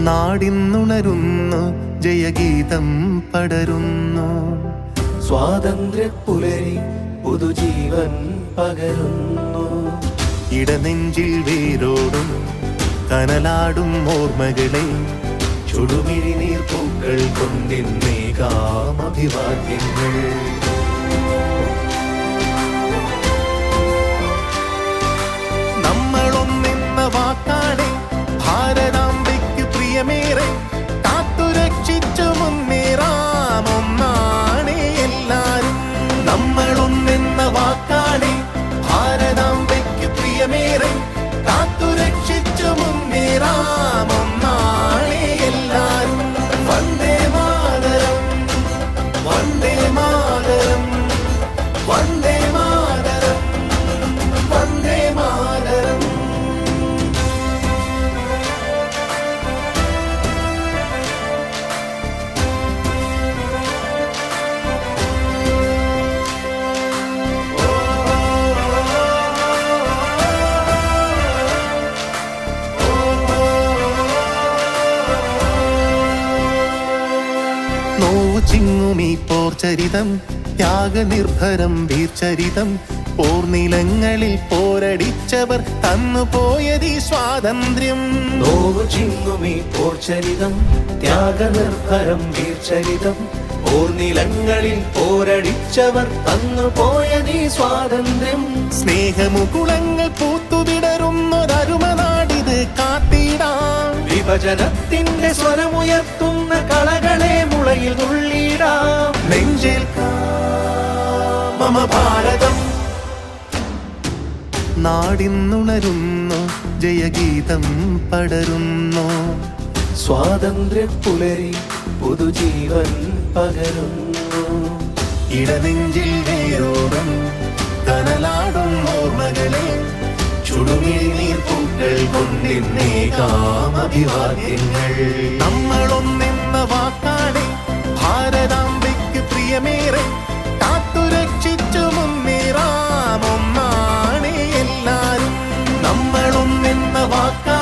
നാടിന്നുണരുന്നു, ജയഗീതം പടരുന്നു. സ്വാതന്ത്ര്യപ്പുലരി പുതുജീവൻ പകരുന്നു. ഇടനെഞ്ചിൽ വേരോടും കനലാടും ഓർമ്മകളെ ചുടുമിഴി നീർപ്പൂക്കൾ കൊണ്ടിന്നേകാം അഭിവാദ്യങ്ങൾ. നമ്മളൊന്നെന്ന വാക്കാണ് ഭാരതാംബയ്ക്ക് പ്രിയമേറെ, കാത്തുരക്ഷിച്ചു മുന്നേറാം ഒന്നാണ് എല്ലാരും. നമ്മളൊന്നെന്ന വാക്കാണ് ഭാരതാംബയ്ക്ക് പ്രിയമേറെ, കാത്തുരക്ഷിച്ചു മുന്നേറാം ഒന്നാണ് എല്ലാരും. വന്ദേ മാതരം, വന്ദേ മാതരം, വന്ദേ മാതരം, വന്ദേ മാതരം. നോവു ചിങ്ങുമീ പോർചരിതം, ത്യാഗനിർഭരം വീർചരിതം, പോർനിലങ്ങളിൽ പോരടിച്ചവർ തന്നുപോയതീ സ്വാതന്ത്ര്യം. നോവു ചിങ്ങുമീ പോർചരിതം, ത്യാഗനിർഭരം വീർചരിതം, പോർനിലങ്ങളിൽ പോരടിച്ചവർ തന്നുപോയതീ സ്വാതന്ത്ര്യം. സ്നേഹമുകുളങ്ങൾ പൂത്തുവിടരുന്നൊരരുമനാടിത് കാത്തിടാം. വിഭജനത്തിന്റെ സ്വരമുയർത്തുന്ന കളകളെ മുളയിൽ നുള്ളിടാം. നെഞ്ചേൽക്കാം മമ ഭാരതം. നാടിന്നുണരുന്നു, ജയഗീതം പടരുന്നു. സ്വാതന്ത്ര്യപ്പുലരി പുതുജീവൻ പകരുന്നു. ഇടനെഞ്ചിൽ വേരോടും കനലാടും ഓർമ്മകളെ ചുടുമിഴി നീർപ്പൂക്കൾ കൊണ്ടിന്നേകാം അഭിവാദ്യങ്ങൾ. നമ്മളൊന്നെന്ന വാക്കാണ് ഭാരതാംബയ്ക്ക് പ്രിയമേറെ, കാത്തുരക്ഷിച്ചു മുന്നേറാം ഒന്നാണ് എല്ലാരും. നമ്മളൊന്നെന്ന വാക്കാണ്